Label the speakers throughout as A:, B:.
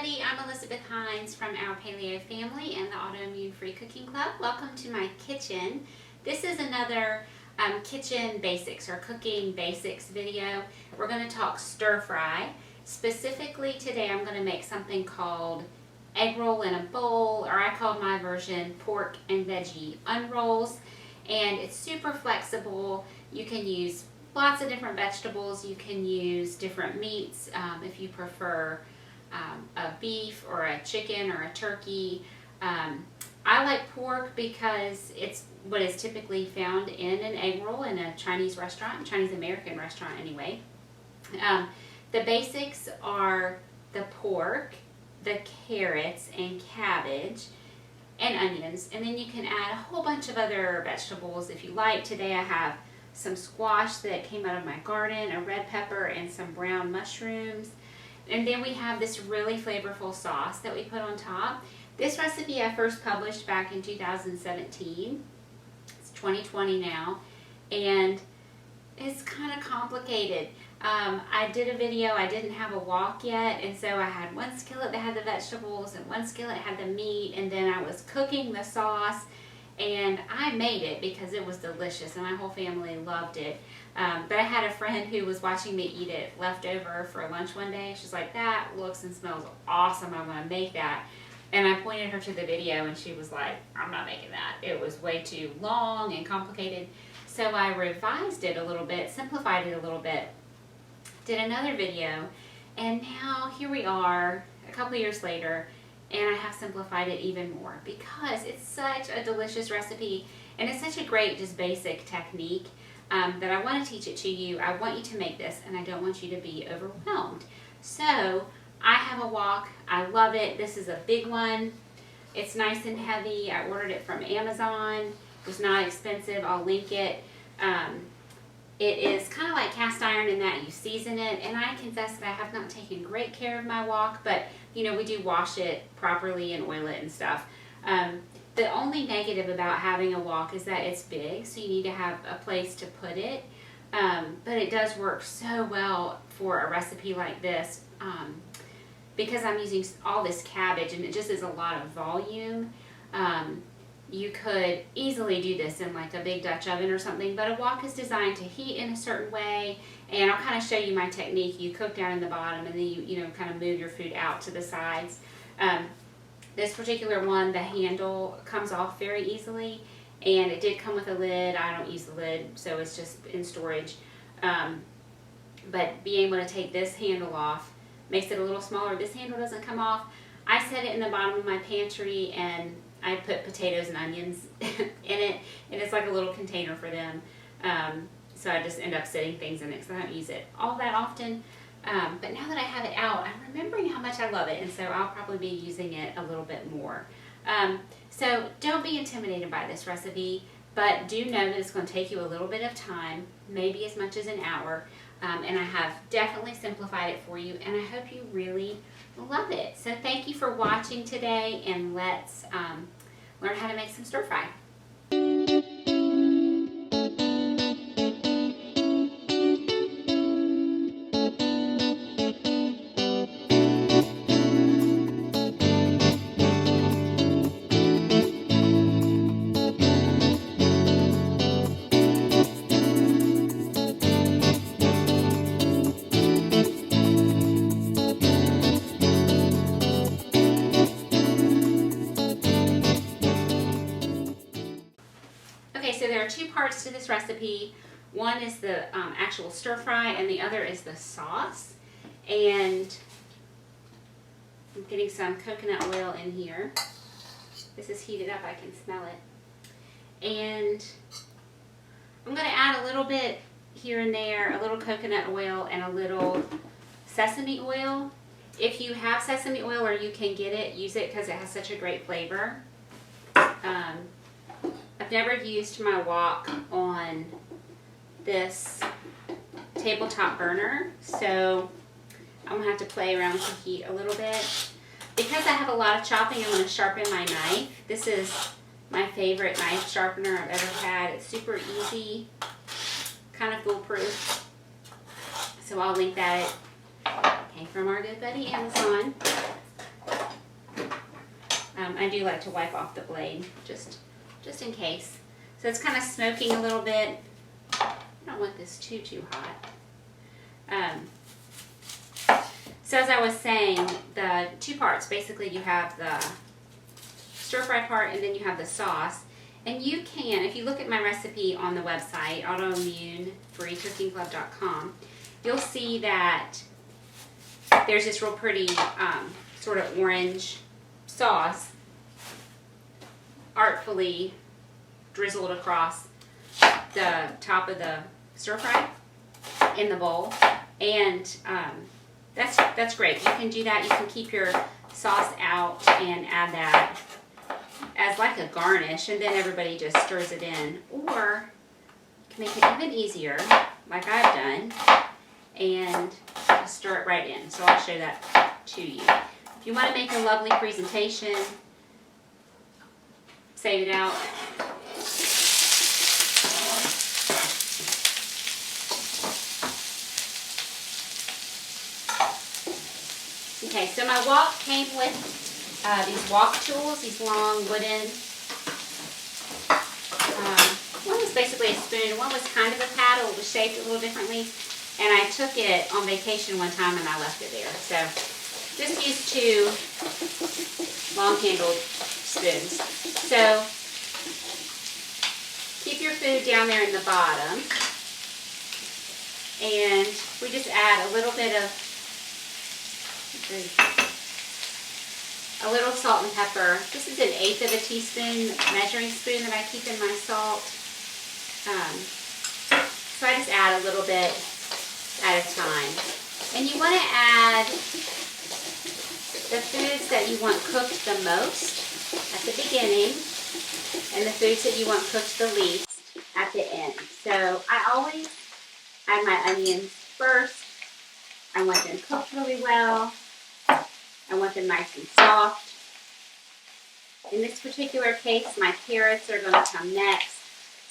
A: everybody, I'm Elizabeth Hines from our Paleo family and the Autoimmune Free Cooking Club. Welcome to my kitchen. This is another kitchen basics or cooking basics video. We're going to talk stir fry. Specifically today I'm going to make something called egg roll in a bowl, or I call my version pork and veggie unrolls. And it's super flexible. You can use lots of different vegetables. You can use different meats if you prefer a beef or a chicken or a turkey. I like pork because it's what is typically found in an egg roll in a Chinese restaurant, Chinese American restaurant anyway. The basics are the pork, the carrots and cabbage and onions, and then you can add a whole bunch of other vegetables if you like. Today I have some squash that came out of my garden, a red pepper, and some brown mushrooms. And then we have this really flavorful sauce that we put on top. This recipe I first published back in 2017. It's 2020 now, and it's kind of complicated. I did a video, I didn't have a wok yet, and so I had one skillet that had the vegetables and one skillet had the meat, and then I was cooking the sauce, and I made it because it was delicious and my whole family loved it. But I had a friend who was watching me eat it left over for lunch one day. She's like, "That looks and smells awesome, I want to make that." And I pointed her to the video and she was like, "I'm not making that. It was way too long and complicated." So I revised it a little bit, simplified it a little bit, did another video, and now here we are a couple years later, and I have simplified it even more because it's such a delicious recipe and it's such a great just basic technique that I want to teach it to you. I want you to make this and I don't want you to be overwhelmed. So I have a wok. I love it. This is a big one. It's nice and heavy. I ordered it from Amazon. It was not expensive. I'll link it. It is kind of like cast iron in that you season it, and I confess that I have not taken great care of my wok, but you know, we do wash it properly and oil it and stuff. The only negative about having a wok is that it's big, so you need to have a place to put it, but it does work so well for a recipe like this because I'm using all this cabbage and it just is a lot of volume. You could easily do this in like a big Dutch oven or something, but a wok is designed to heat in a certain way, and I'll kind of show you my technique. You cook down in the bottom and then you know, kind of move your food out to the sides. This particular one, the handle comes off very easily, and it did come with a lid. I don't use the lid, so it's just in storage. But being able to take this handle off makes it a little smaller. This handle doesn't come off. I set it in the bottom of my pantry, and I put potatoes and onions in it, and it's like a little container for them. So I just end up sitting things in it because I don't use it all that often. But now that I have it out, I'm remembering how much I love it, and so I'll probably be using it a little bit more. So don't be intimidated by this recipe, but do know that it's going to take you a little bit of time, maybe as much as an hour, and I have definitely simplified it for you, and I hope you really love it. So thank you for watching today, and let's learn how to make some stir fry. So there are two parts to this recipe. One is the actual stir fry, and the other is the sauce. And I'm getting some coconut oil in here. This is heated up, I can smell it. And I'm going to add a little bit here and there, a little coconut oil and a little sesame oil. If you have sesame oil or you can get it, use it because it has such a great flavor. I've never used my wok on this tabletop burner, so I'm going to have to play around with the heat a little bit. Because I have a lot of chopping, I'm going to sharpen my knife. This is my favorite knife sharpener I've ever had. It's super easy, kind of foolproof. So I'll link that. Came from our good buddy Amazon. I do like to wipe off the blade just in case. So it's kind of smoking a little bit. I don't want this too hot. So as I was saying, the two parts, basically you have the stir fry part and then you have the sauce. And you can, if you look at my recipe on the website, autoimmunefreecookingclub.com, you'll see that there's this real pretty sort of orange sauce artfully drizzled across the top of the stir fry in the bowl. And that's great. You can do that. You can keep your sauce out and add that as like a garnish, and then everybody just stirs it in. Or you can make it even easier, like I've done, and just stir it right in. So I'll show that to you. If you want to make a lovely presentation, save it out. Okay, so my wok came with these wok tools, these long wooden, one was basically a spoon, one was kind of a paddle, it was shaped a little differently, and I took it on vacation one time and I left it there. So just used two long-handled spoons. So keep your food down there in the bottom, and we just add a little bit of salt and pepper. This is 1/8 of a teaspoon measuring spoon that I keep in my salt. So I just add a little bit at a time. And you want to add the foods that you want cooked the most at the beginning, and the foods that you want cooked the least at the end. So I always add my onions first. I want them cooked really well. I want them nice and soft. In this particular case, my carrots are going to come next.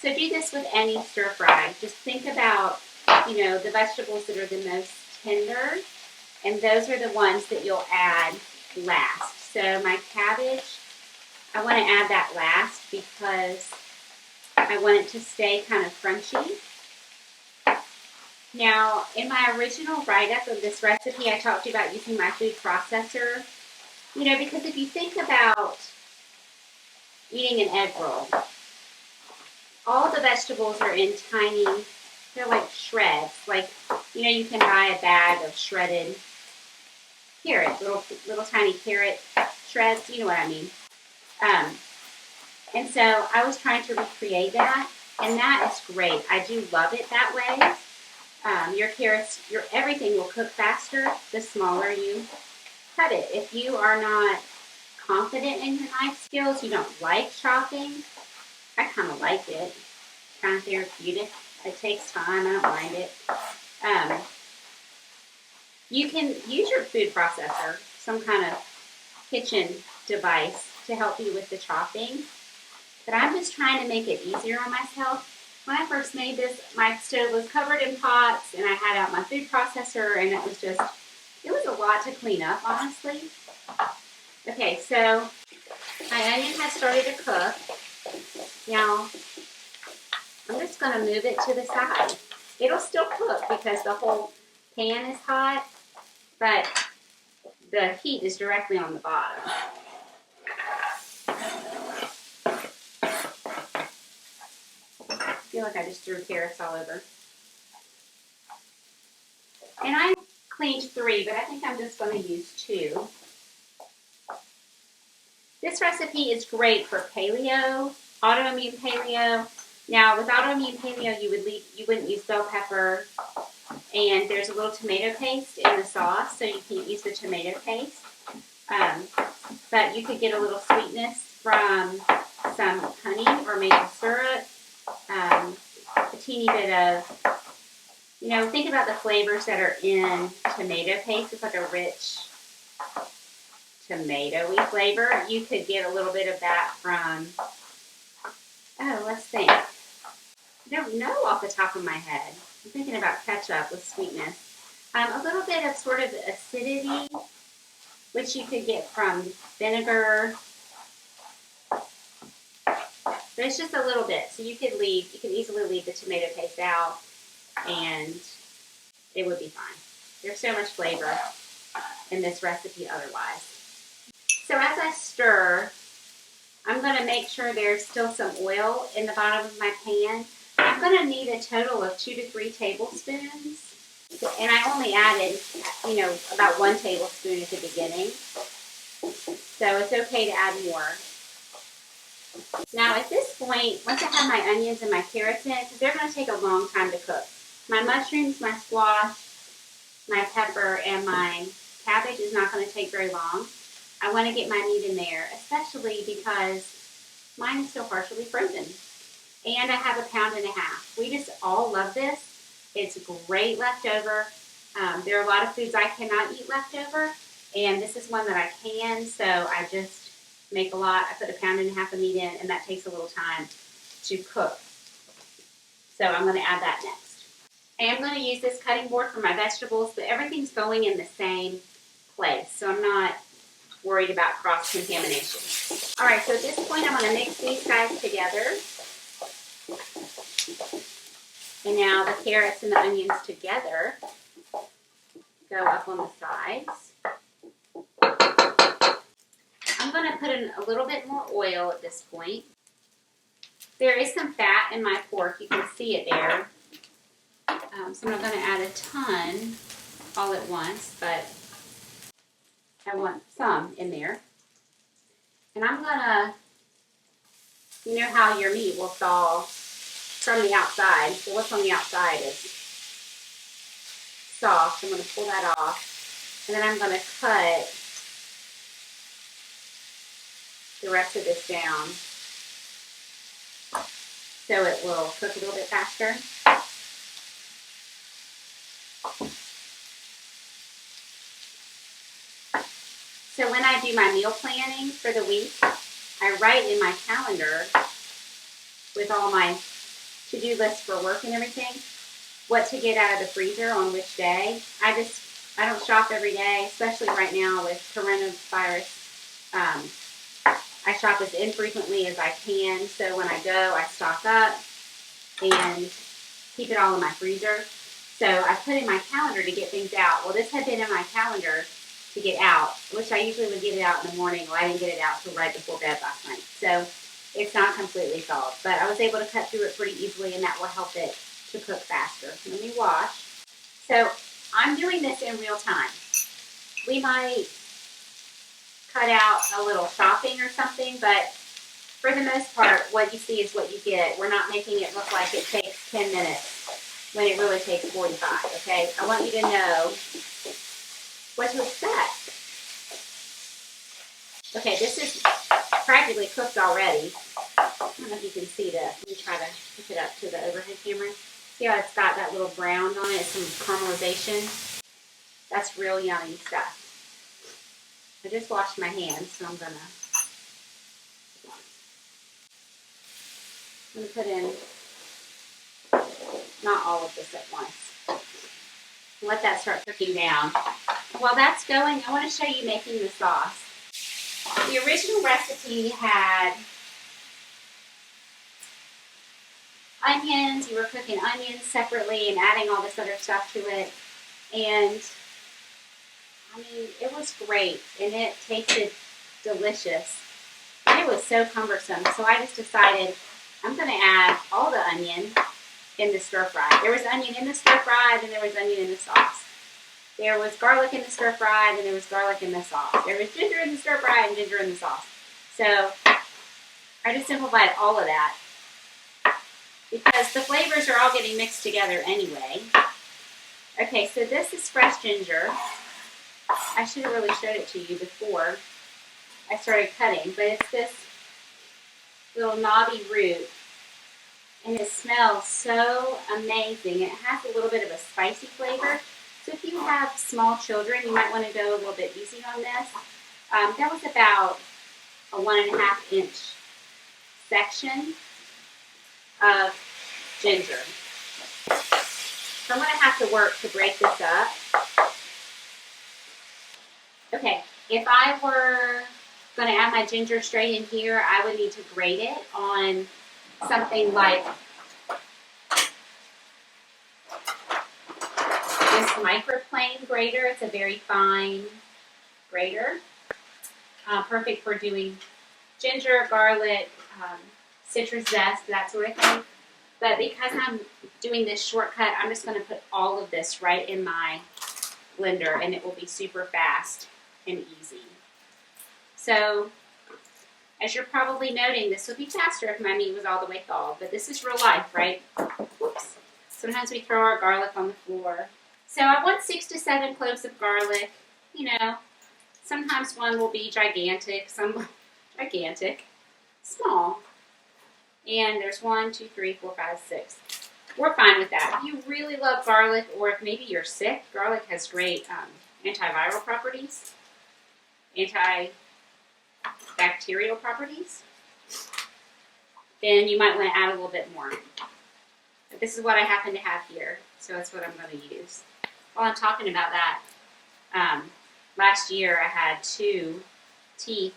A: So do this with any stir fry. Just think about, the vegetables that are the most tender, and those are the ones that you'll add last. So my cabbage, I want to add that last because I want it to stay kind of crunchy. Now, in my original write-up of this recipe, I talked about using my food processor. Because if you think about eating an egg roll, all the vegetables are in tiny, they're like shreds. Like, you can buy a bag of shredded carrots, little tiny carrot shreds, you know what I mean. And so I was trying to recreate that, and that is great. I do love it that way. Your carrots, everything will cook faster the smaller you cut it. If you are not confident in your knife skills, you don't like chopping, I kind of like it. It's kind of therapeutic. It takes time. I don't mind it. You can use your food processor, some kind of kitchen device, to help you with the chopping. But I'm just trying to make it easier on myself. When I first made this, my stove was covered in pots, and I had out my food processor, and it was a lot to clean up, honestly. Okay, so my onion has started to cook. Now, I'm just going to move it to the side. It'll still cook because the whole pan is hot, but the heat is directly on the bottom. I feel like I just threw carrots all over. And I cleaned 3, but I think I'm just going to use 2. This recipe is great for paleo, autoimmune paleo. Now, with autoimmune paleo, you wouldn't use bell pepper, and there's a little tomato paste in the sauce, so you can't use the tomato paste. But you could get a little sweetness from some honey or maple syrup, a teeny bit of, think about the flavors that are in tomato paste. It's like a rich tomatoey flavor. You could get a little bit of that from, let's think. I don't know off the top of my head. I'm thinking about ketchup with sweetness. A little bit of sort of acidity, which you could get from vinegar, But it's just a little bit, so you could easily leave the tomato paste out, and it would be fine. There's so much flavor in this recipe otherwise. So as I stir, I'm going to make sure there's still some oil in the bottom of my pan. I'm going to need a total of 2 to 3 tablespoons. And I only added, about 1 tablespoon at the beginning. So it's okay to add more. Now at this point, once I have my onions and my carrots in, because they're going to take a long time to cook. My mushrooms, my squash, my pepper, and my cabbage is not going to take very long. I want to get my meat in there, especially because mine is still partially frozen. And I have 1.5 pounds. We just all love this. It's great leftover. There are a lot of foods I cannot eat leftover, and this is one that I can, so I just make a lot. I put 1.5 pounds of meat in, and that takes a little time to cook. So I'm going to add that next. I am going to use this cutting board for my vegetables, but everything's going in the same place, so I'm not worried about cross-contamination. All right, so at this point, I'm going to mix these guys together. And now the carrots and the onions together go up on the sides. I'm going to put in a little bit more oil at this point. There is some fat in my pork. You can see it there. So I'm not going to add a ton all at once, but I want some in there. And I'm going to, you know how your meat will thaw from the outside. So what's on the outside is soft. I'm going to pull that off. And then I'm going to cut the rest of this down so it will cook a little bit faster. So when I do my meal planning for the week, I write in my calendar with all my to-do lists for work and everything, what to get out of the freezer on which day. I don't shop every day, especially right now with coronavirus. I shop as infrequently as I can, so when I go, I stock up and keep it all in my freezer. So I put in my calendar to get things out. Well, this had been in my calendar to get out, which I usually would get it out in the morning. Well, I didn't get it out until right before bed last night. So it's not completely thawed, but I was able to cut through it pretty easily, and that will help it to cook faster. Let me wash. So I'm doing this in real time. We might cut out a little chopping or something, but for the most part, what you see is what you get. We're not making it look like it takes 10 minutes when it really takes 45, okay? I want you to know what to expect. Okay, this is practically cooked already. I don't know if you can see this. Let me try to hook it up to the overhead camera. See how it's got that little brown on it, some caramelization? That's real yummy stuff. I just washed my hands, so I'm gonna put in not all of this at once. Let that start cooking down. While that's going, I want to show you making the sauce. The original recipe had onions. You were cooking onions separately and adding all this other stuff to it. And I mean, it was great, and it tasted delicious. And it was so cumbersome, so I just decided I'm going to add all the onion in the stir fry. There was onion in the stir fry, and there was onion in the sauce. There was garlic in the stir fry, and there was garlic in the sauce. There was ginger in the stir fry and ginger in the sauce. So I just simplified all of that because the flavors are all getting mixed together anyway. Okay, so this is fresh ginger. I should have really showed it to you before I started cutting, but it's this little knobby root, and it smells so amazing. It has a little bit of a spicy flavor, so if you have small children, you might want to go a little bit easy on this. That was about a 1.5 inch section of ginger. So I'm going to have to work to break this up. Okay, if I were going to add my ginger straight in here, I would need to grate it on something like this microplane grater. It's a very fine grater, perfect for doing ginger, garlic, citrus zest, that sort of thing. But because I'm doing this shortcut, I'm just going to put all of this right in my blender, and it will be super fast and easy. So, as you're probably noting, this would be faster if my meat was all the way thawed, but this is real life, right? Whoops. Sometimes we throw our garlic on the floor. So I want 6 to 7 cloves of garlic. You know, sometimes one will be gigantic, some gigantic, small. And there's 1, 2, 3, 4, 5, 6. We're fine with that. If you really love garlic, or if maybe you're sick, garlic has great antiviral properties, antibacterial properties. Then you might want to add a little bit more. But this is what I happen to have here, so that's what I'm going to use. While I'm talking about that, last year I had 2 teeth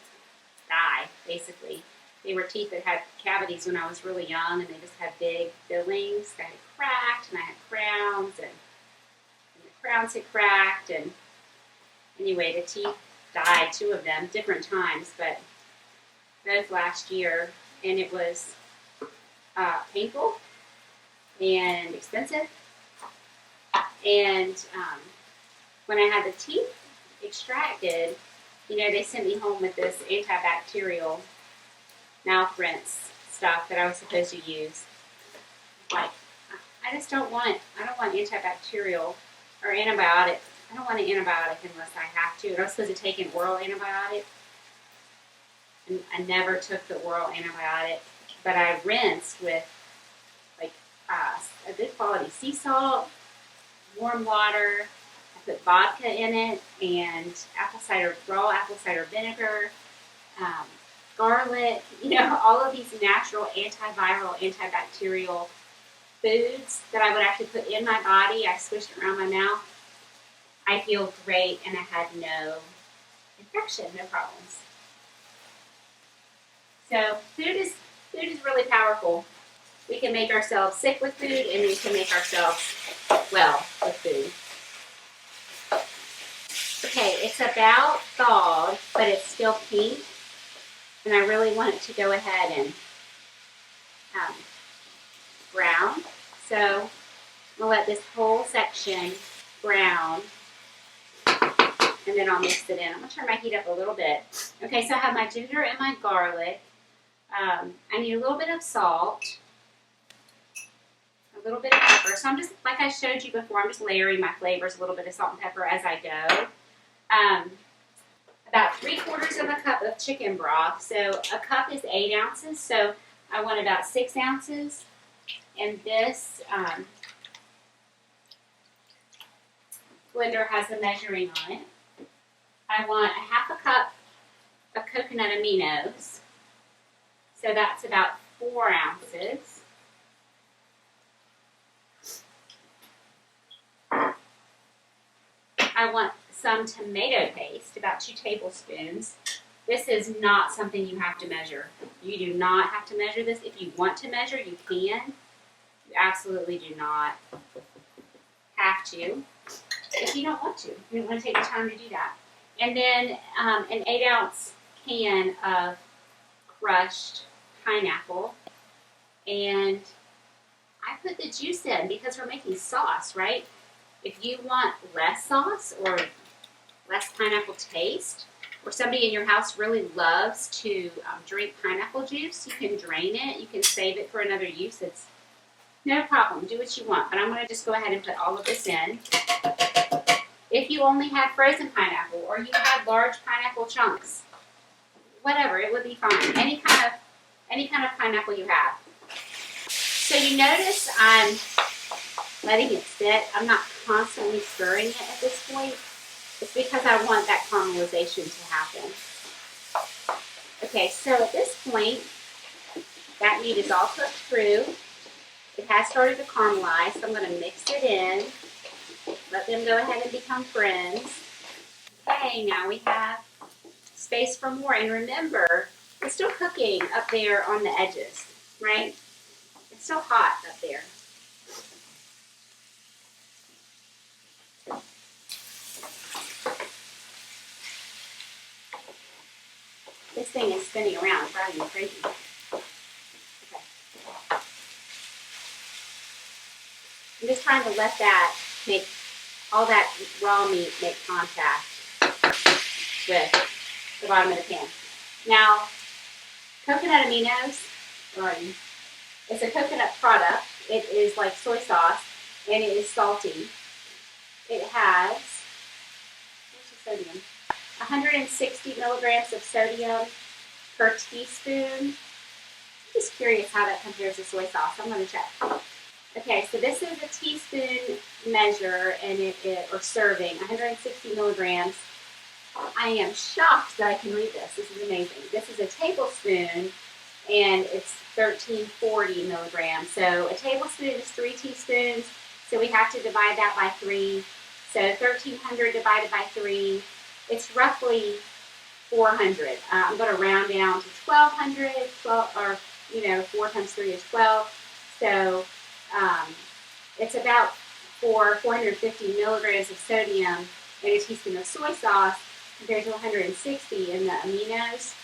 A: die, basically. They were teeth that had cavities when I was really young, and they just had big fillings that had cracked, and I had crowns, and the crowns had cracked, and anyway, the teeth died, 2 of them, different times, but both last year, and it was painful and expensive. And when I had the teeth extracted, you know, they sent me home with this antibacterial mouth rinse stuff that I was supposed to use. Like, I just don't want antibacterial or antibiotic. I don't want an antibiotic unless I have to. And I was supposed to take an oral antibiotic. And I never took the oral antibiotic, but I rinsed with like a good quality sea salt, warm water. I put vodka in it and raw apple cider vinegar, garlic, you know, all of these natural antiviral, antibacterial foods that I would actually put in my body. I swished it around my mouth. I feel great, and I had no infection, no problems. So food is really powerful. We can make ourselves sick with food, and we can make ourselves well with food. Okay, it's about thawed, but it's still pink. And I really want it to go ahead and brown. So I'm going to let this whole section brown. And then I'll mix it in. I'm going to turn my heat up a little bit. Okay, so I have my ginger and my garlic. I need a little bit of salt. A little bit of pepper. So I'm just, like I showed you before, I'm just layering my flavors, a little bit of salt and pepper as I go. About 3/4 of a cup of chicken broth. So a cup is 8 ounces, so I want about 6 ounces. And this blender has the measuring on it. I want a 1/2 cup of coconut aminos. So that's about 4 ounces. I want some tomato paste, about 2 tablespoons. This is not something you have to measure. You do not have to measure this. If you want to measure, you can. You absolutely do not have to. If you don't want to. You don't want to take the time to do that. And then an 8-ounce can of crushed pineapple. And I put the juice in because we're making sauce, right? If you want less sauce or less pineapple taste, or somebody in your house really loves to drink pineapple juice, you can drain it. You can save it for another use. It's no problem. Do what you want. But I'm going to just go ahead and put all of this in. If you only had frozen pineapple or you had large pineapple chunks, whatever, it would be fine. Any kind of pineapple you have. So you notice I'm letting it sit. I'm not constantly stirring it at this point. It's because I want that caramelization to happen. Okay, so at this point, that meat is all cooked through. It has started to caramelize, so I'm going to mix it in. Let them go ahead and become friends. Okay, now we have space for more. And remember, it's still cooking up there on the edges, right? still hot up there. This thing is spinning around, driving me crazy. Okay. I'm just trying to let that make all that raw meat make contact with the bottom of the pan. Now, coconut aminos, it's a coconut product. It is like soy sauce, and it is salty. It has, what's the sodium? 160 milligrams of sodium per teaspoon. I'm just curious how that compares to soy sauce. I'm going to check. Okay, so this is a teaspoon measure, and or serving, 160 milligrams. I am shocked that I can read this. This is amazing. This is a tablespoon, and it's 1340 milligrams. So a tablespoon is 3 teaspoons, so we have to divide that by 3. So 1,300 divided by 3, it's roughly 400. I'm going to round down to 1,200, 4 times 3 is 12. So it's about 450 milligrams of sodium in a teaspoon of soy sauce compared to 160 in the aminos.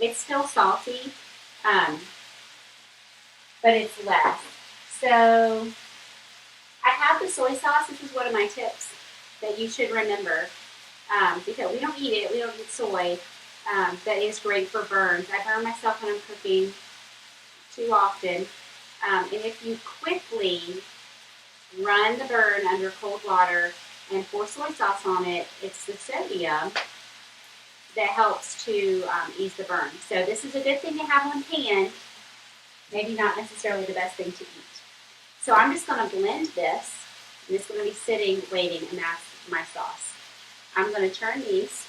A: It's still salty, but it's less. So I have the soy sauce. This is one of my tips that you should remember, because we don't eat it. We don't eat soy. That is great for burns. I burn myself when I'm cooking too often. And if you quickly run the burn under cold water and pour soy sauce on it, it's the sodium that helps to ease the burn. So this is a good thing to have on hand, maybe not necessarily the best thing to eat. So I'm just going to blend this, and it's going to be sitting, waiting, and that's my sauce. I'm going to turn these,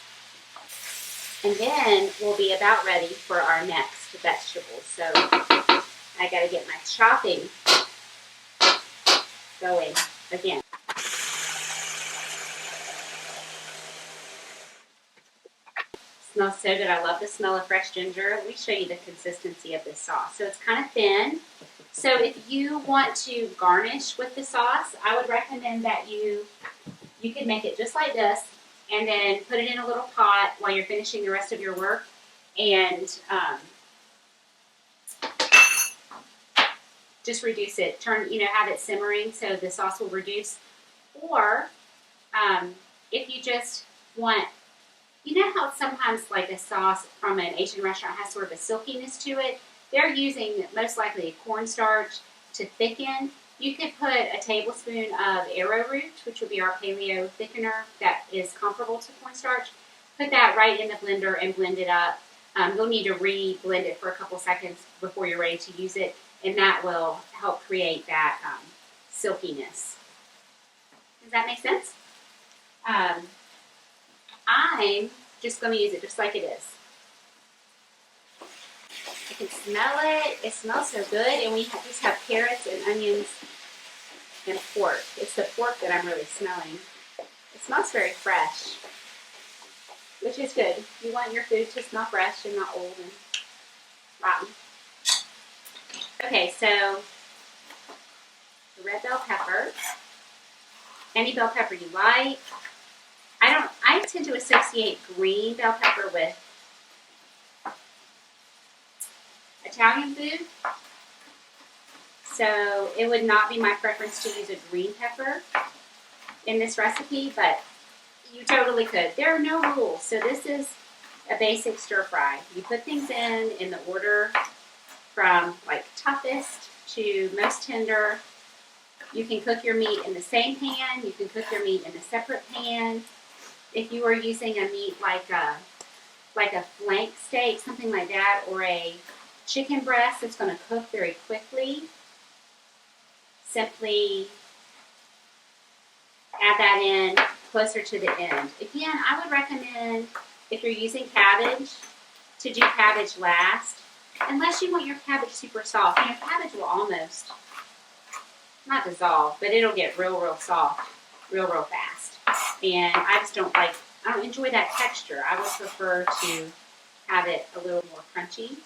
A: and then we'll be about ready for our next vegetables. So I got to get my chopping going again. Smells so good. I love the smell of fresh ginger. Let me show you the consistency of this sauce. So it's kind of thin. So if you want to garnish with the sauce, I would recommend that you can make it just like this, and then put it in a little pot while you're finishing the rest of your work, and just reduce it. Have it simmering so the sauce will reduce. Or if you just want, how sometimes like a sauce from an Asian restaurant has sort of a silkiness to it. They're using most likely cornstarch to thicken. You could put a tablespoon of arrowroot, which would be our paleo thickener that is comparable to cornstarch. Put that right in the blender and blend it up. You'll need to re-blend it for a couple seconds before you're ready to use it, and that will help create that silkiness. Does that make sense? I'm just going to use it just like it is. I can smell it. It smells so good. And we just have carrots and onions and pork. It's the pork that I'm really smelling. It smells very fresh, which is good. You want your food to smell fresh and not old and rotten. Okay, so the red bell pepper. Any bell pepper you like. I tend to associate green bell pepper with Italian food, so it would not be my preference to use a green pepper in this recipe, but you totally could. There are no rules, so this is a basic stir fry. You put things in the order from like toughest to most tender. You can cook your meat in the same pan. You can cook your meat in a separate pan. If you are using a meat like a flank steak, something like that, or a chicken breast that's going to cook very quickly, simply add that in closer to the end. Again, I would recommend, if you're using cabbage, to do cabbage last, unless you want your cabbage super soft. Cabbage will almost, not dissolve, but it'll get real soft real fast. And I don't enjoy that texture. I would prefer to have it a little more crunchy.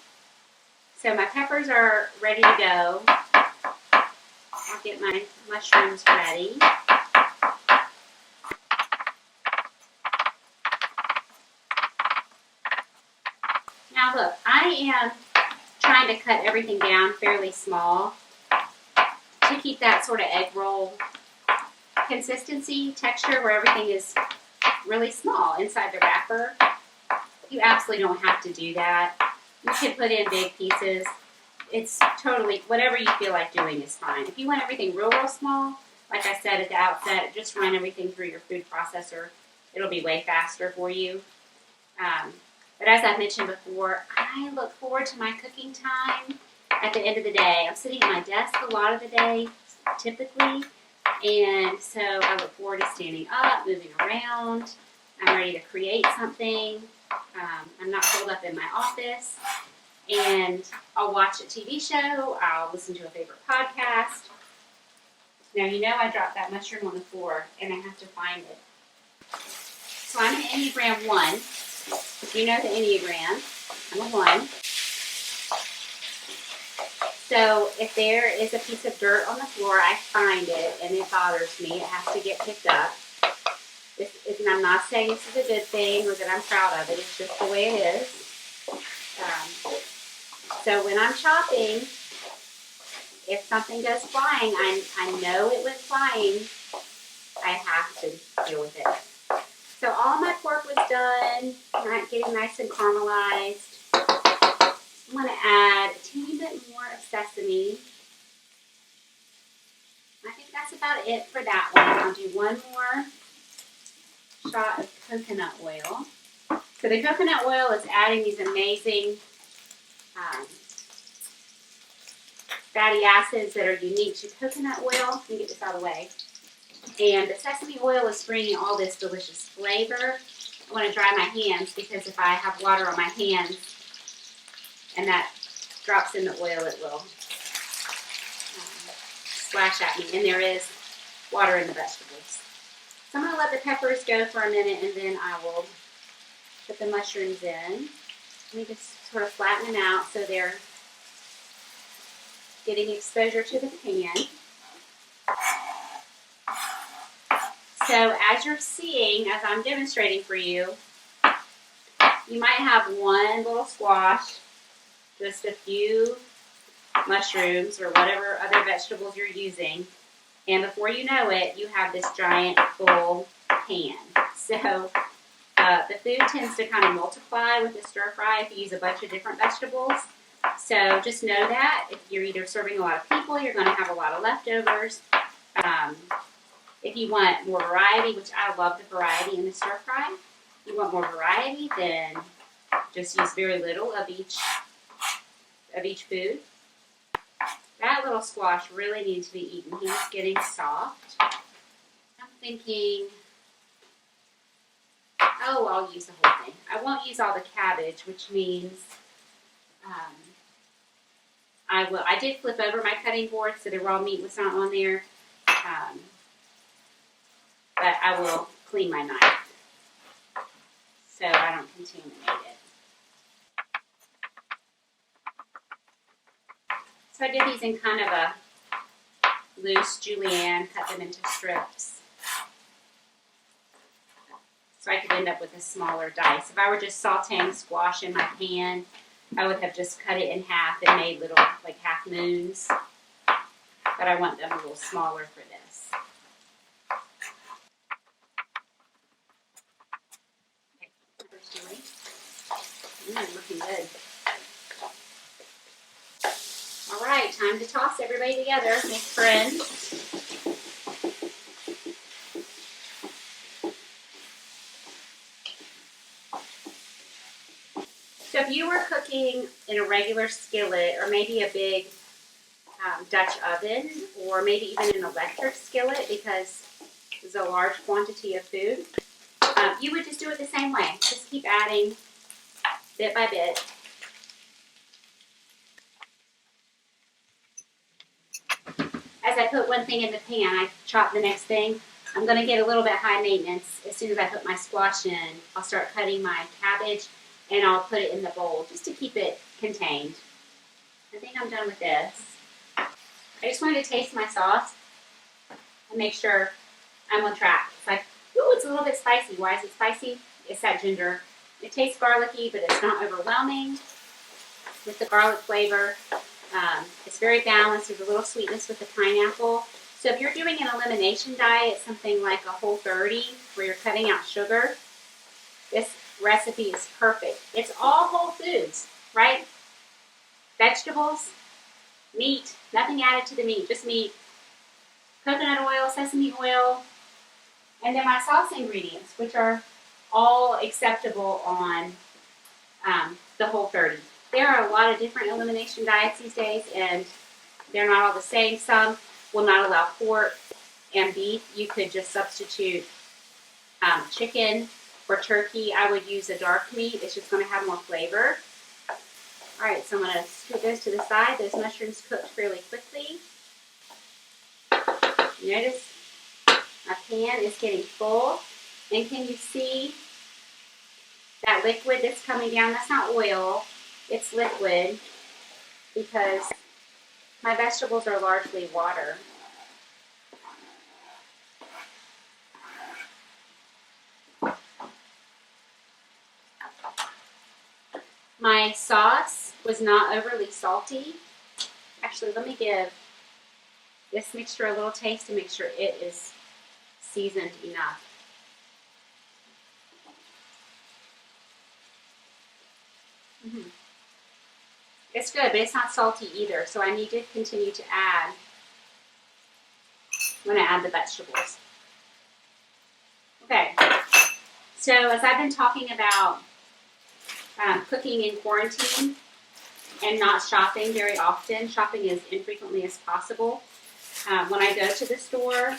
A: So my peppers are ready to go. I'll get my mushrooms ready. Now look, I am trying to cut everything down fairly small to keep that sort of egg roll consistency, texture, where everything is really small inside the wrapper. You absolutely don't have to do that. You can put in big pieces. It's totally, whatever you feel like doing is fine. If you want everything real small, like I said at the outset, just run everything through your food processor. It'll be way faster for you. But as I mentioned before, I look forward to my cooking time at the end of the day. I'm sitting at my desk a lot of the day, typically, and so I look forward to standing up, moving around. I'm ready to create something. I'm not holed up in my office, and I'll watch a TV show. I'll listen to a favorite podcast. Now, you know I dropped that mushroom on the floor, and I have to find it. So I'm an Enneagram 1. If you know the Enneagram, I'm a 1. So if there is a piece of dirt on the floor, I find it, and it bothers me. It has to get picked up. And I'm not saying this is a good thing or that I'm proud of it. It's just the way it is. So when I'm chopping, if something goes flying, I know it went flying. I have to deal with it. So all my pork was done, getting nice and caramelized. I'm going to add a teeny bit more of sesame. I think that's about it for that one. I'll do one more shot of coconut oil. So the coconut oil is adding these amazing fatty acids that are unique to coconut oil. Let me get this out of the way. And the sesame oil is bringing all this delicious flavor. I want to dry my hands because if I have water on my hands and that drops in the oil, it will splash at me. And there is water in the vegetables. So I'm going to let the peppers go for a minute, and then I will put the mushrooms in. Let me just sort of flatten them out so they're getting exposure to the pan. So as you're seeing, as I'm demonstrating for you, you might have one little squash, just a few mushrooms or whatever other vegetables you're using, and before you know it, you have this giant full pan. So the food tends to kind of multiply with the stir fry if you use a bunch of different vegetables. So just know that if you're either serving a lot of people, you're going to have a lot of leftovers. If you want more variety, which I love the variety in the stir fry, if you want more variety, then just use very little of each food. That little squash really needs to be eaten. He's getting soft. I'm thinking, I'll use the whole thing. I won't use all the cabbage, which means I will. I did flip over my cutting board so the raw meat was not on there. But I will clean my knife so I don't contaminate it. So I did these in kind of a loose julienne, cut them into strips. So I could end up with a smaller dice. If I were just sauteing squash in my pan, I would have just cut it in half and made little, like half moons. But I want them a little smaller for this. Looking good. All right, time to toss everybody together, make friends. So if you were cooking in a regular skillet or maybe a big Dutch oven or maybe even an electric skillet because it's a large quantity of food, you would just do it the same way. Just keep adding bit by bit. As I put one thing in the pan, I chop the next thing. I'm going to get a little bit high maintenance. As soon as I put my squash in, I'll start cutting my cabbage and I'll put it in the bowl just to keep it contained. I think I'm done with this. I just wanted to taste my sauce and make sure I'm on track. It's like, ooh, it's a little bit spicy. Why is it spicy? It's that ginger. It tastes garlicky, but it's not overwhelming with the garlic flavor. It's very balanced. There's a little sweetness with the pineapple. So if you're doing an elimination diet, something like a Whole30, where you're cutting out sugar, this recipe is perfect. It's all whole foods, right? Vegetables, meat, nothing added to the meat, just meat, coconut oil, sesame oil, and then my sauce ingredients, which are all acceptable on the Whole30. There are a lot of different elimination diets these days, and they're not all the same. Some will not allow pork and beef. You could just substitute chicken or turkey. I would use a dark meat. It's just going to have more flavor. All right, so I'm going to scoot those to the side. Those mushrooms cooked fairly quickly. Notice my pan is getting full. And can you see that liquid that's coming down? That's not oil. It's liquid because my vegetables are largely water. My sauce was not overly salty. Actually, let me give this mixture a little taste to make sure it is seasoned enough. It's good, but it's not salty either, so I need to continue to add when I add the vegetables. Okay, so as I've been talking about cooking in quarantine and not shopping very often, shopping as infrequently as possible. When I go to the store,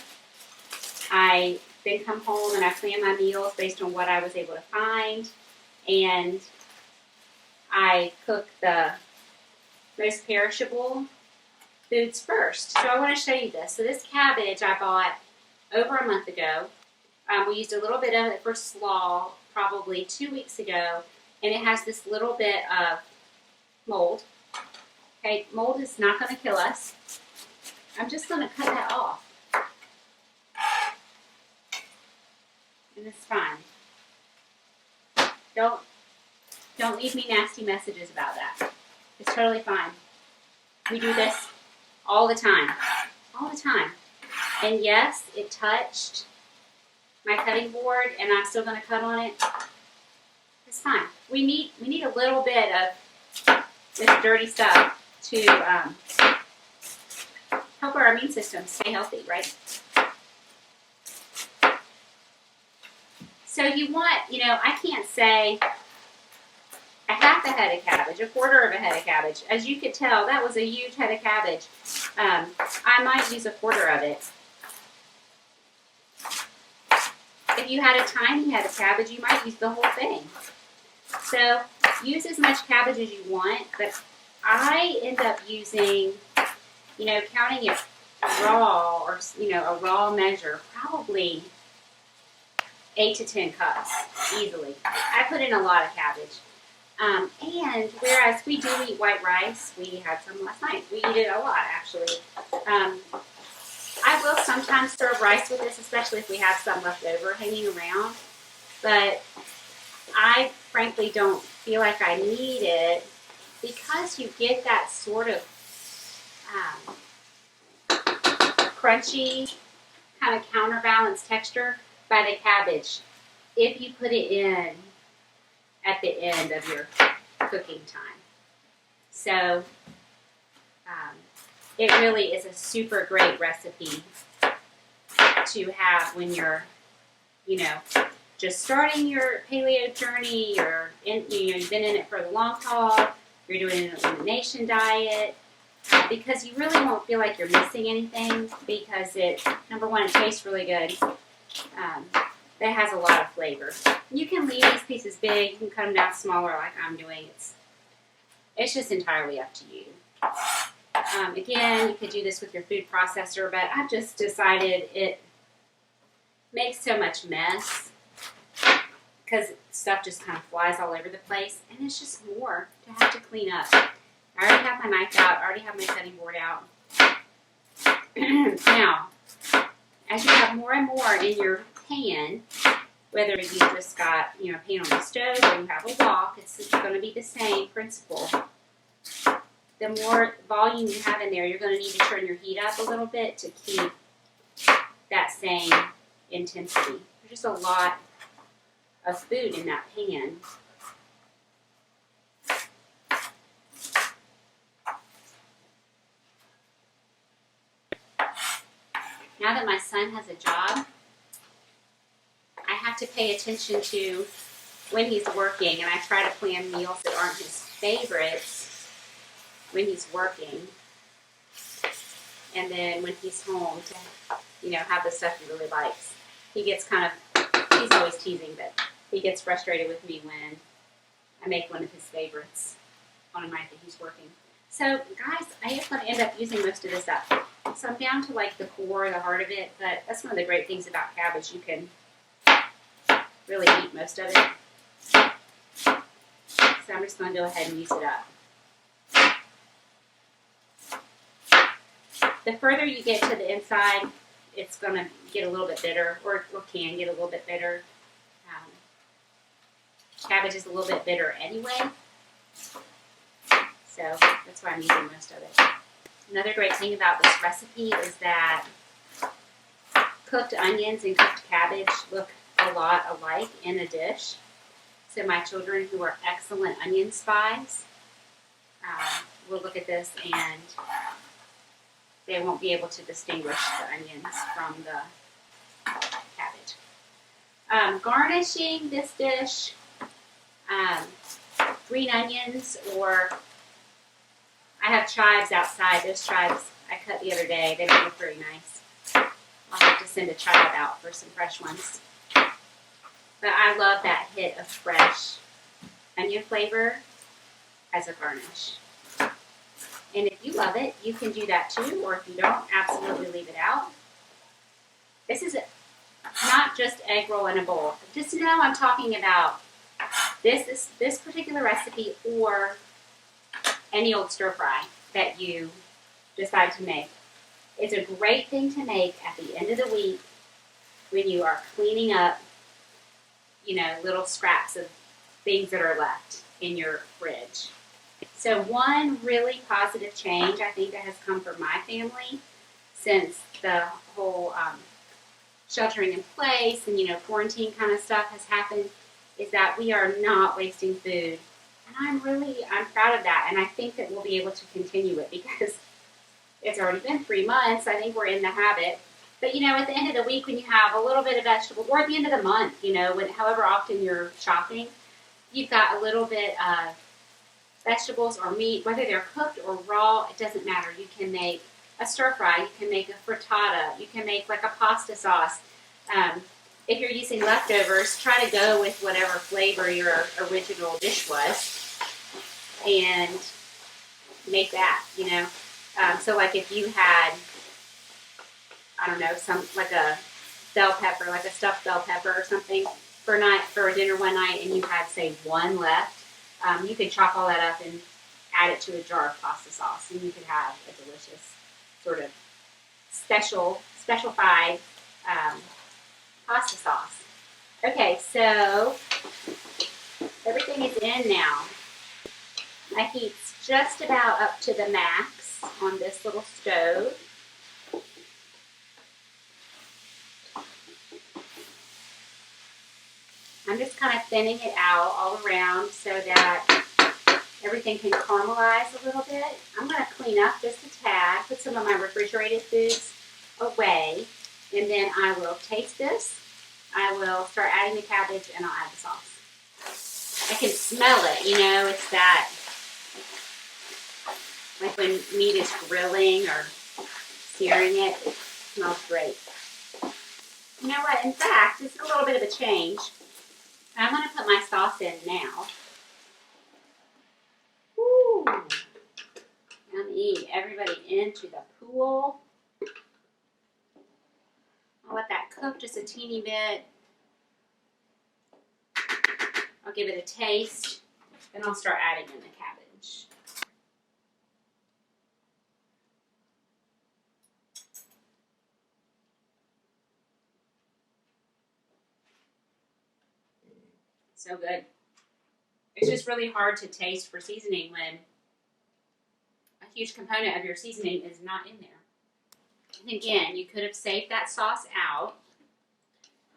A: I then come home and I plan my meals based on what I was able to find, and I cook the most perishable foods first. So I want to show you this. So this cabbage I bought over a month ago. We used a little bit of it for slaw probably 2 weeks ago, and it has this little bit of mold. Okay, mold is not going to kill us. I'm just going to cut that off. And it's fine. Don't leave me nasty messages about that. It's totally fine. We do this all the time. All the time. And yes, it touched my cutting board, and I'm still going to cut on it. It's fine. We need a little bit of this dirty stuff to help our immune system stay healthy, right? So you want, I can't say a half a head of cabbage, a quarter of a head of cabbage. As you could tell, that was a huge head of cabbage. I might use a quarter of it. If you had a tiny head of cabbage, you might use the whole thing. So use as much cabbage as you want, but I end up using, counting it raw or, a raw measure, probably 8 to 10 cups, easily. I put in a lot of cabbage. And whereas we do eat white rice, we had some last night. We eat it a lot, actually. I will sometimes serve rice with this, especially if we have some left over hanging around. But I frankly don't feel like I need it because you get that sort of crunchy, kind of counterbalanced texture by the cabbage if you put it in at the end of your cooking time. So it really is a super great recipe to have when you're, just starting your paleo journey, or you've been in it for the long haul, you're doing an elimination diet, because you really won't feel like you're missing anything because number one, it tastes really good. It has a lot of flavor. You can leave these pieces big, you can cut them down smaller like I'm doing. It's just entirely up to you. Again, you could do this with your food processor, but I've just decided it makes so much mess because stuff just kind of flies all over the place, and it's just more to have to clean up. I already have my knife out, I already have my cutting board out. Now, as you have more and more in your pan, whether you just got, a pan on the stove or you have a wok, it's going to be the same principle. The more volume you have in there, you're going to need to turn your heat up a little bit to keep that same intensity. There's just a lot of food in that pan. Now that my son has a job, I have to pay attention to when he's working, and I try to plan meals that aren't his favorites when he's working. And then when he's home to, have the stuff he really likes. He gets he's always teasing, but he gets frustrated with me when I make one of his favorites on a night that he's working. So, guys, I am going to end up using most of this up. So I'm down to like the core, the heart of it, but that's one of the great things about cabbage. You can really eat most of it. So I'm just going to go ahead and use it up. The further you get to the inside, it's going to get a little bit bitter, or can get a little bit bitter. Cabbage is a little bit bitter anyway, so that's why I'm using most of it. Another great thing about this recipe is that cooked onions and cooked cabbage look a lot alike in a dish. So my children, who are excellent onion spies, will look at this and they won't be able to distinguish the onions from the cabbage. Garnishing this dish, green onions, or I have chives outside. Those chives I cut the other day. They don't look very nice. I'll have to send a chive out for some fresh ones. But I love that hit of fresh onion flavor as a garnish. And if you love it, you can do that too, or if you don't, absolutely leave it out. This is not just egg roll in a bowl. Just know I'm talking about this particular recipe, or any old stir fry that you decide to make. It's a great thing to make at the end of the week when you are cleaning up, little scraps of things that are left in your fridge. So one really positive change I think that has come from my family since the whole sheltering in place and, quarantine kind of stuff has happened is that we are not wasting food. And I'm proud of that. And I think that we'll be able to continue it because it's already been 3 months. I think we're in the habit. But, at the end of the week when you have a little bit of vegetable, or at the end of the month, however often you're shopping, you've got a little bit of vegetables or meat, whether they're cooked or raw, it doesn't matter. You can make a stir fry, you can make a frittata, you can make like a pasta sauce. If you're using leftovers, try to go with whatever flavor your original dish was and make that, So like if you had, like a bell pepper, like a stuffed bell pepper or something for a dinner one night, and you had, say, one left, you could chop all that up and add it to a jar of pasta sauce, and you could have a delicious sort of specialified pasta sauce. Okay, so everything is in now. My heat's just about up to the max on this little stove. I'm just kind of thinning it out all around so that everything can caramelize a little bit. I'm going to clean up just a tad, put some of my refrigerated foods away, and then I will taste this. I will start adding the cabbage, and I'll add the sauce. I can smell it, it's that, like when meat is grilling or searing it, it smells great. You know what, in fact, it's a little bit of a change. I'm going to put my sauce in now. Woo! Yummy. Everybody into the pool. I'll let that cook just a teeny bit. I'll give it a taste. Then I'll start adding in the cabbage. So good. It's just really hard to taste for seasoning when a huge component of your seasoning is not in there. And again, you could have saved that sauce out,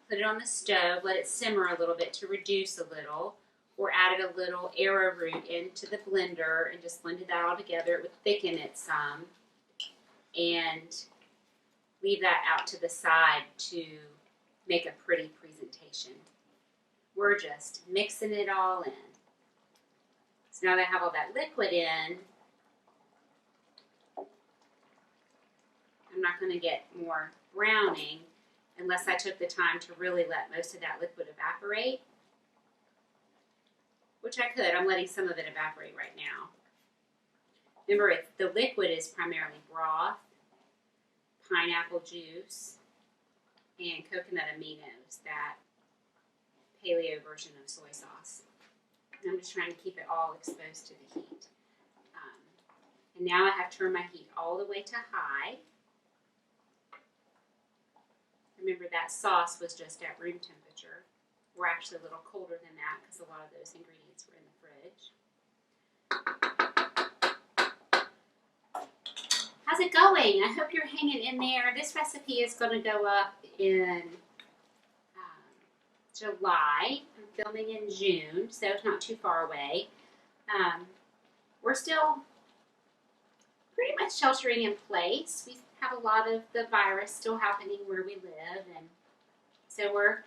A: put it on the stove, let it simmer a little bit to reduce a little, or added a little arrowroot into the blender and just blended that all together. It would thicken it some, and leave that out to the side to make a pretty presentation. We're just mixing it all in. So now that I have all that liquid in, I'm not going to get more browning unless I took the time to really let most of that liquid evaporate, which I could. I'm letting some of it evaporate right now. Remember, the liquid is primarily broth, pineapple juice, and coconut aminos, that paleo version of soy sauce. And I'm just trying to keep it all exposed to the heat. And now I have turned my heat all the way to high. Remember, that sauce was just at room temperature. We're actually a little colder than that because a lot of those ingredients were in the fridge. How's it going? I hope you're hanging in there. This recipe is going to go up in July. I'm filming in June, so it's not too far away. We're still pretty much sheltering in place. We have a lot of the virus still happening where we live, and so we're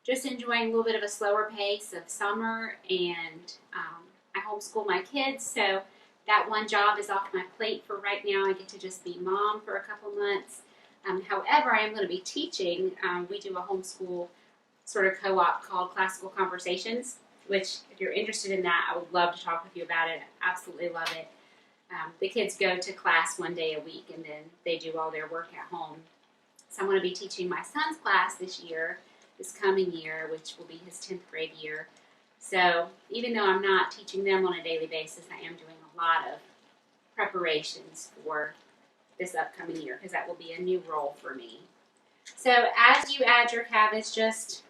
A: just enjoying a little bit of a slower pace of summer, and I homeschool my kids, so that one job is off my plate for right now. I get to just be mom for a couple months. However, I am going to be teaching. We do a homeschool sort of co-op called Classical Conversations, which if you're interested in that, I would love to talk with you about it. I absolutely love it. The kids go to class one day a week, and then they do all their work at home. So I'm going to be teaching my son's class this coming year, which will be his 10th grade year. So even though I'm not teaching them on a daily basis, I am doing a lot of preparations for this upcoming year, because that will be a new role for me. So as you add your cabbage, just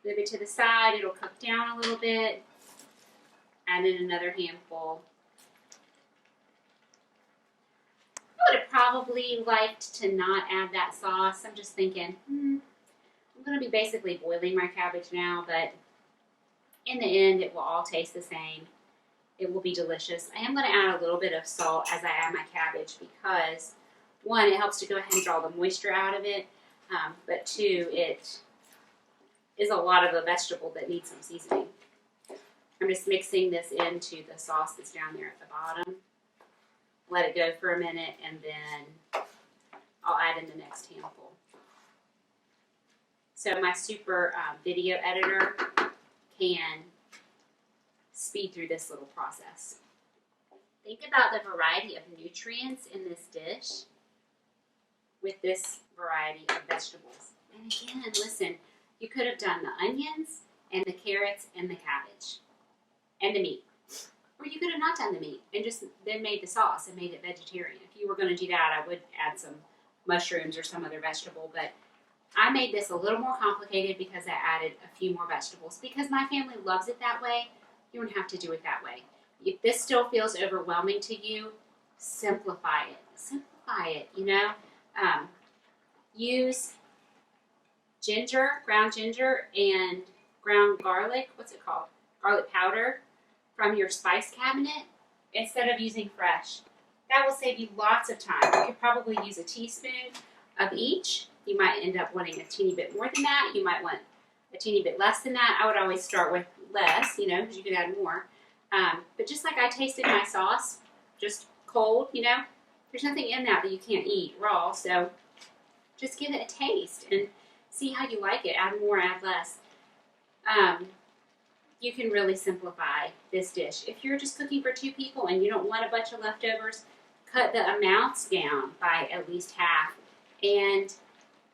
A: move it to the side. It'll cook down a little bit. Add in another handful. I would have probably liked to not add that sauce. I'm just thinking, I'm going to be basically boiling my cabbage now, but in the end, it will all taste the same. It will be delicious. I am going to add a little bit of salt as I add my cabbage because, one, it helps to go ahead and draw the moisture out of it, but two, it is a lot of a vegetable that needs some seasoning. I'm just mixing this into the sauce that's down there at the bottom. Let it go for a minute, and then I'll add in the next handful. So my super video editor can speed through this little process. Think about the variety of nutrients in this dish with this variety of vegetables. And again, listen, you could have done the onions and the carrots and the cabbage and the meat. Or you could have not done the meat and just then made the sauce and made it vegetarian. If you were going to do that, I would add some mushrooms or some other vegetable, but I made this a little more complicated because I added a few more vegetables. Because my family loves it that way, you don't have to do it that way. If this still feels overwhelming to you, simplify it. Simplify it, you know. Use ginger, ground ginger, and ground garlic. What's it called? Garlic powder from your spice cabinet instead of using fresh. That will save you lots of time. You could probably use a teaspoon of each. You might end up wanting a teeny bit more than that. You might want a teeny bit less than that. I would always start with less, you know, because you can add more. But just like I tasted my sauce, just cold, you know, there's nothing in that you can't eat raw. So just give it a taste and see how you like it. Add more, add less. You can really simplify this dish. If you're just cooking for 2 people and you don't want a bunch of leftovers, cut the amounts down by at least half, and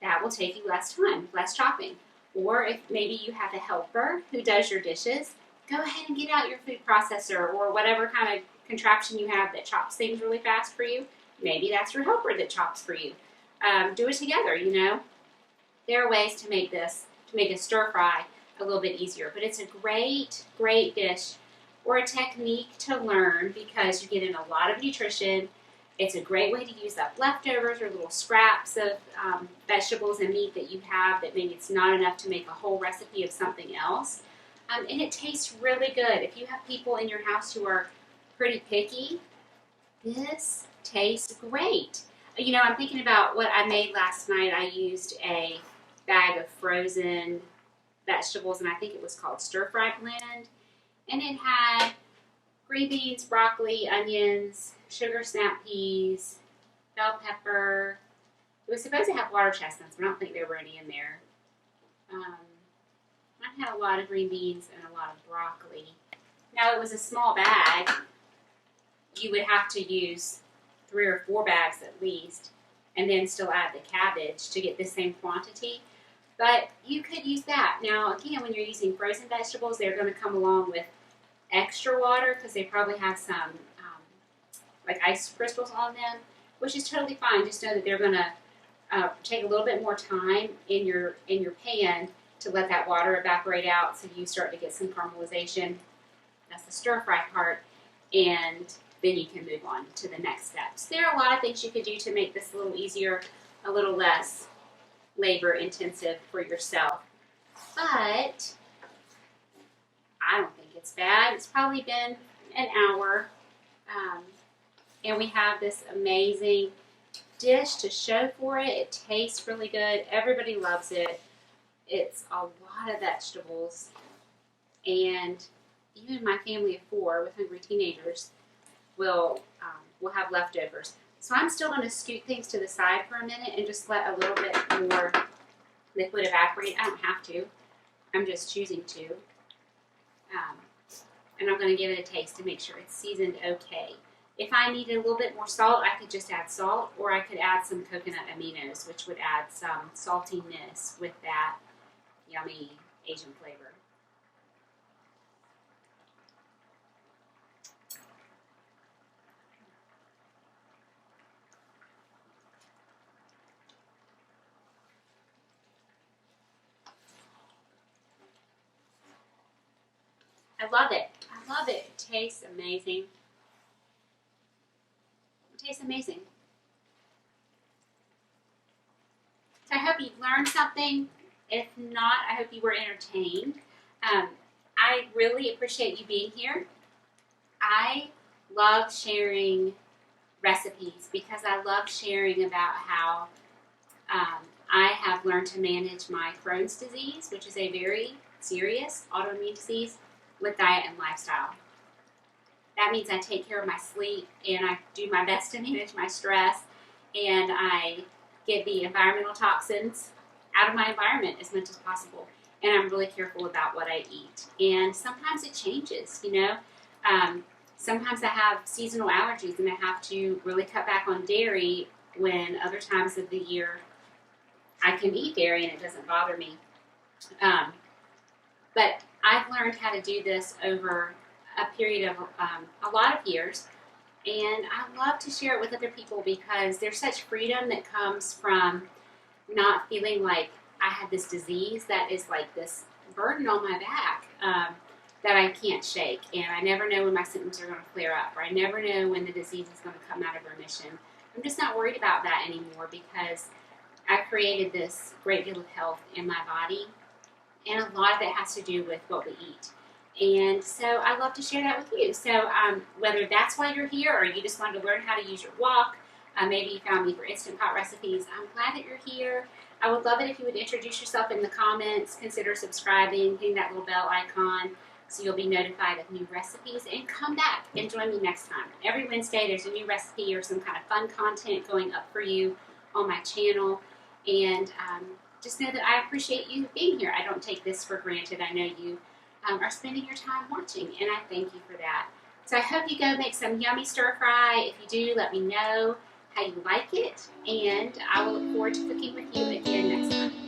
A: that will take you less time, less chopping. Or if maybe you have a helper who does your dishes, go ahead and get out your food processor or whatever kind of contraption you have that chops things really fast for you. Maybe that's your helper that chops for you. Do it together, you know. there are ways to make this, to make a stir fry a little bit easier. But it's a great, great dish or a technique to learn because you get in a lot of nutrition. It's a great way to use up leftovers or little scraps of vegetables and meat that you have that maybe it's not enough to make a whole recipe of something else. And it tastes really good. If you have people in your house who are pretty picky, this tastes great. You know, I'm thinking about what I made last night. I used a bag of frozen vegetables, and I think it was called Stir Fry Blend. And it had green beans, broccoli, onions, sugar snap peas, bell pepper. It was supposed to have water chestnuts, but I don't think there were any in there. I had a lot of green beans and a lot of broccoli. Now, it was a small bag. You would have to use 3 or 4 bags at least, and then still add the cabbage to get the same quantity. But you could use that. Now, again, when you're using frozen vegetables, they're going to come along with extra water because they probably have some like ice crystals on them, which is totally fine. Just know that they're going to take a little bit more time in your pan to let that water evaporate out, so you start to get some caramelization. That's the stir fry part, and then you can move on to the next steps. There are a lot of things you could do to make this a little easier, a little less labor intensive for yourself. But I don't think it's bad. It's probably been an hour. And we have this amazing dish to show for it. It tastes really good. Everybody loves it. It's a lot of vegetables. And even my family of 4 with hungry teenagers will have leftovers. So I'm still going to scoot things to the side for a minute and just let a little bit more liquid evaporate. I don't have to. I'm just choosing to. And I'm going to give it a taste to make sure it's seasoned okay. If I needed a little bit more salt, I could just add salt, or I could add some coconut aminos, which would add some saltiness with that yummy Asian flavor. I love it. I love it. It tastes amazing. It tastes amazing. So I hope you learned something. If not, I hope you were entertained. I really appreciate you being here. I love sharing recipes because I love sharing about how I have learned to manage my Crohn's disease, which is a very serious autoimmune disease, with diet and lifestyle. That means I take care of my sleep, and I do my best to manage my stress, and I get the environmental toxins out of my environment as much as possible. And I'm really careful about what I eat. And sometimes it changes, you know. Sometimes I have seasonal allergies, and I have to really cut back on dairy when other times of the year I can eat dairy and it doesn't bother me. But I've learned how to do this over a period of a lot of years, and I love to share it with other people because there's such freedom that comes from not feeling like I have this disease that is like this burden on my back that I can't shake, and I never know when my symptoms are going to flare up, or I never know when the disease is going to come out of remission. I'm just not worried about that anymore because I created this great deal of health in my body. And a lot of it has to do with what we eat. And so I love to share that with you. So whether that's why you're here or you just wanted to learn how to use your wok, maybe you found me for Instant Pot recipes, I'm glad that you're here. I would love it if you would introduce yourself in the comments, consider subscribing, hitting that little bell icon so you'll be notified of new recipes. And come back and join me next time. Every Wednesday there's a new recipe or some kind of fun content going up for you on my channel. And just know that I appreciate you being here. I don't take this for granted. I know you are spending your time watching, and I thank you for that. So I hope you go make some yummy stir fry. If you do, let me know how you like it, and I will look forward to cooking with you again next time.